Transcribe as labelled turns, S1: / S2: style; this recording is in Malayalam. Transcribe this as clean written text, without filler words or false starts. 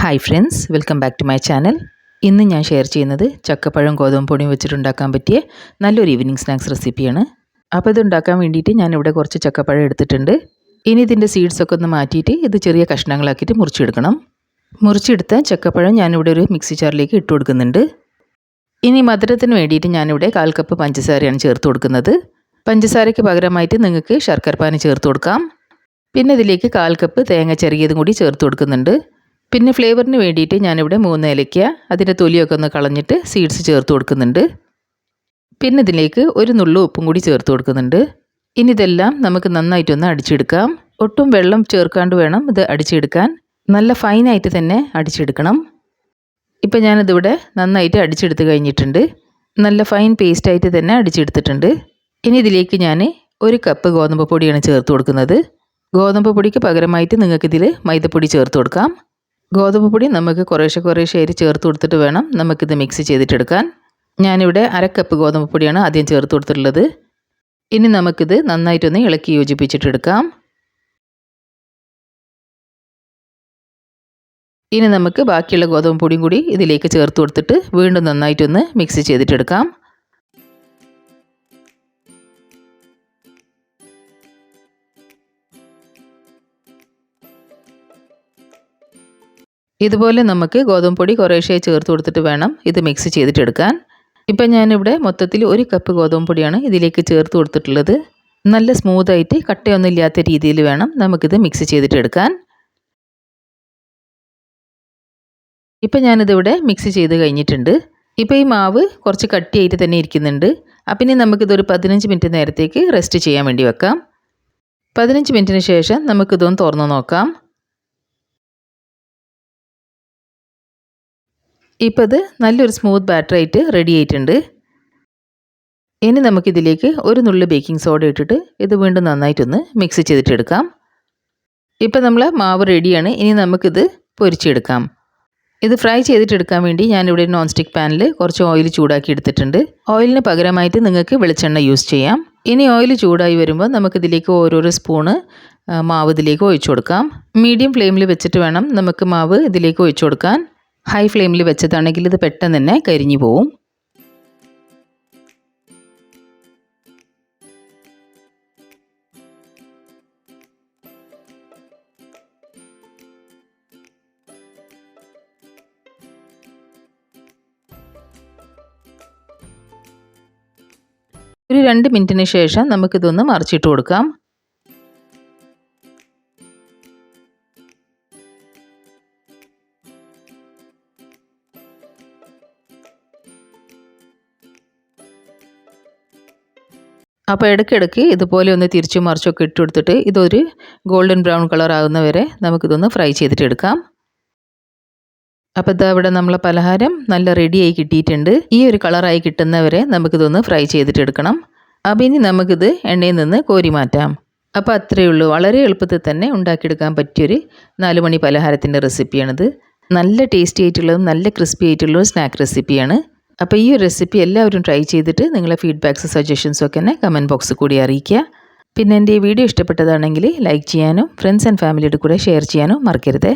S1: Hi friends, welcome back to my channel. ഇന്ന് ഞാൻ ഷെയർ ചെയ്യുന്നത് ചക്കപ്പഴം ഗോതമ്പ് പൊടിയും വെച്ചിട്ടുണ്ടാക്കാൻ പറ്റിയ നല്ലൊരു ഈവനിങ് സ്നാക്സ് റെസിപ്പിയാണ്. അപ്പോൾ ഇത് ഉണ്ടാക്കാൻ വേണ്ടിയിട്ട് ഞാനിവിടെ കുറച്ച് ചക്കപ്പഴം എടുത്തിട്ടുണ്ട്. ഇനി ഇതിൻ്റെ സീഡ്സൊക്കെ ഒന്ന് മാറ്റിയിട്ട് ഇത് ചെറിയ കഷ്ണങ്ങളാക്കിയിട്ട് മുറിച്ചെടുക്കണം. മുറിച്ചെടുത്ത ചക്കപ്പഴം ഞാനിവിടെ ഒരു മിക്സി ജാറിലേക്ക് ഇട്ട് കൊടുക്കുന്നുണ്ട്. ഇനി മധുരത്തിന് വേണ്ടിയിട്ട് ഞാനിവിടെ 1/4 കപ്പ് പഞ്ചസാരയാണ് ചേർത്ത് കൊടുക്കുന്നത്. പഞ്ചസാരയ്ക്ക് പകരമായിട്ട് നിങ്ങൾക്ക് ശർക്കരപ്പാനി ചേർത്ത് കൊടുക്കാം. പിന്നെ ഇതിലേക്ക് 1/4 കപ്പ് തേങ്ങ ചിരകിയതും കൂടി ചേർത്ത് കൊടുക്കുന്നുണ്ട്. പിന്നെ ഫ്ലേവറിന് വേണ്ടിയിട്ട് ഞാനിവിടെ 3 ഏലയ്ക്ക, അതിൻ്റെ തൊലിയൊക്കെ ഒന്ന് കളഞ്ഞിട്ട് സീഡ്സ് ചേർത്ത് കൊടുക്കുന്നുണ്ട്. പിന്നെ ഇതിലേക്ക് ഒരു നുള്ളു ഉപ്പും കൂടി ചേർത്ത് കൊടുക്കുന്നുണ്ട്. ഇനി ഇതെല്ലാം നമുക്ക് നന്നായിട്ടൊന്ന് അടിച്ചെടുക്കാം. ഒട്ടും വെള്ളം ചേർക്കാണ്ട് വേണം ഇത് അടിച്ചെടുക്കാൻ. നല്ല ഫൈനായിട്ട് തന്നെ അടിച്ചെടുക്കണം. ഇപ്പം ഞാനിതിവിടെ നന്നായിട്ട് അടിച്ചെടുത്ത് കഴിഞ്ഞിട്ടുണ്ട്. നല്ല ഫൈൻ പേസ്റ്റായിട്ട് തന്നെ അടിച്ചെടുത്തിട്ടുണ്ട്. ഇനി ഇതിലേക്ക് ഞാൻ 1 കപ്പ് ഗോതമ്പ് പൊടിയാണ് ചേർത്ത് കൊടുക്കുന്നത്. ഗോതമ്പ് പൊടിക്ക് പകരമായിട്ട് നിങ്ങൾക്കിതിൽ മൈദപ്പൊടി ചേർത്ത് കൊടുക്കാം. ഗോതമ്പ് പൊടി നമുക്ക് കുറേശ്ശെ ചേർത്ത് കൊടുത്തിട്ട് വേണം നമുക്കിത് മിക്സ് ചെയ്തിട്ടെടുക്കാൻ. ഞാനിവിടെ 1/2 കപ്പ് ഗോതമ്പ് പൊടിയാണ് ആദ്യം ചേർത്ത് കൊടുത്തിട്ടുള്ളത്. ഇനി നമുക്കിത് നന്നായിട്ടൊന്ന് ഇളക്കി യോജിപ്പിച്ചിട്ടെടുക്കാം. ഇനി നമുക്ക് ബാക്കിയുള്ള ഗോതമ്പ് പൊടിയും കൂടി ഇതിലേക്ക് ചേർത്ത് കൊടുത്തിട്ട് വീണ്ടും നന്നായിട്ടൊന്ന് മിക്സ് ചെയ്തിട്ടെടുക്കാം. ഇതുപോലെ നമുക്ക് ഗോതമ്പ് പൊടി കുറേശ്ശെ ചേർത്ത് കൊടുത്തിട്ട് വേണം ഇത് മിക്സ് ചെയ്തിട്ടെടുക്കാൻ. ഇപ്പം ഞാനിവിടെ മൊത്തത്തിൽ 1 കപ്പ് ഗോതമ്പ് പൊടിയാണ് ഇതിലേക്ക് ചേർത്ത് കൊടുത്തിട്ടുള്ളത്. നല്ല സ്മൂത്തായിട്ട് കട്ടയൊന്നും ഇല്ലാത്ത രീതിയിൽ വേണം നമുക്കിത് മിക്സ് ചെയ്തിട്ടെടുക്കാൻ. ഇപ്പം ഞാനിതിവിടെ മിക്സ് ചെയ്ത് കഴിഞ്ഞിട്ടുണ്ട്. ഇപ്പോൾ ഈ മാവ് കുറച്ച് കട്ടിയായിട്ട് തന്നെ ഇരിക്കുന്നുണ്ട്. അപ്പം ഇനി നമുക്കിതൊരു 15 മിനിറ്റ് നേരത്തേക്ക് റെസ്റ്റ് ചെയ്യാൻ വേണ്ടി വെക്കാം. 15 മിനിറ്റിന് ശേഷം നമുക്കിതൊന്ന് തുറന്ന് നോക്കാം. ഇപ്പോൾ ഇത് നല്ലൊരു സ്മൂത്ത് ബാറ്ററായിട്ട് റെഡി ആയിട്ടുണ്ട്. ഇനി നമുക്കിതിലേക്ക് ഒരു നുള്ളു ബേക്കിംഗ് സോഡ ഇട്ടിട്ട് ഇത് വീണ്ടും നന്നായിട്ടൊന്ന് മിക്സ് ചെയ്തിട്ടെടുക്കാം. ഇപ്പോൾ നമ്മൾ മാവ് റെഡിയാണ്. ഇനി നമുക്കിത് പൊരിച്ചെടുക്കാം. ഇത് ഫ്രൈ ചെയ്തിട്ടെടുക്കാൻ വേണ്ടി ഞാനിവിടെ നോൺ സ്റ്റിക്ക് പാനിൽ കുറച്ച് ഓയിൽ ചൂടാക്കി എടുത്തിട്ടുണ്ട്. ഓയിലിന് പകരമായിട്ട് നിങ്ങൾക്ക് വെളിച്ചെണ്ണ യൂസ് ചെയ്യാം. ഇനി ഓയിൽ ചൂടായി വരുമ്പോൾ നമുക്കിതിലേക്ക് ഓരോരോ സ്പൂണ് മാവ് ഇതിലേക്ക് ഒഴിച്ചു കൊടുക്കാം. മീഡിയം ഫ്ലെയിമിൽ വെച്ചിട്ട് വേണം നമുക്ക് മാവ് ഇതിലേക്ക് ഒഴിച്ചു കൊടുക്കാൻ. ഹൈ ഫ്ലെയിമിൽ വെച്ചതാണെങ്കിൽ ഇത് പെട്ടെന്ന് തന്നെ കരിഞ്ഞു പോവും. ഒരു 2 മിനിറ്റിന് ശേഷം നമുക്കിതൊന്ന് മറിച്ചിട്ട് കൊടുക്കാം. അപ്പോൾ ഇടയ്ക്കിടയ്ക്ക് ഇതുപോലെ ഒന്ന് തിരിച്ചും മറിച്ചൊക്കെ ഇട്ട് കൊടുത്തിട്ട് ഇതൊരു ഗോൾഡൻ ബ്രൗൺ കളർ ആകുന്നവരെ നമുക്കിതൊന്ന് ഫ്രൈ ചെയ്തിട്ടെടുക്കാം. അപ്പോൾ ഇതാ ഇവിടെ നമ്മളെ പലഹാരം നല്ല റെഡിയായി കിട്ടിയിട്ടുണ്ട്. ഈ ഒരു കളറായി കിട്ടുന്നവരെ നമുക്കിതൊന്ന് ഫ്രൈ ചെയ്തിട്ടെടുക്കണം. അപ്പോൾ ഇനി നമുക്കിത് എണ്ണയിൽ നിന്ന് കോരി മാറ്റാം. അപ്പോൾ അത്രയേ ഉള്ളൂ. വളരെ എളുപ്പത്തിൽ തന്നെ ഉണ്ടാക്കിയെടുക്കാൻ പറ്റിയൊരു 4 മണി പലഹാരത്തിൻ്റെ റെസിപ്പിയാണിത്. നല്ല ടേസ്റ്റി ആയിട്ടുള്ളതും നല്ല ക്രിസ്പി ആയിട്ടുള്ളൊരു സ്നാക്ക് റെസിപ്പിയാണ്. അപ്പോൾ ഈ ഒരു റെസിപ്പി എല്ലാവരും ട്രൈ ചെയ്തിട്ട് നിങ്ങളെ ഫീഡ്ബാക്ക്സ് സജഷൻസും ഒക്കെ തന്നെ കമൻറ്റ് ബോക്സിൽ കൂടി അറിയിക്കുക. പിന്നെ എൻ്റെ ഈ വീഡിയോ ഇഷ്ടപ്പെട്ടതാണെങ്കിൽ ലൈക്ക് ചെയ്യാനും ഫ്രണ്ട്സ് ആൻഡ് ഫാമിലിയുടെ കൂടെ ഷെയർ ചെയ്യാനും മറക്കരുത്.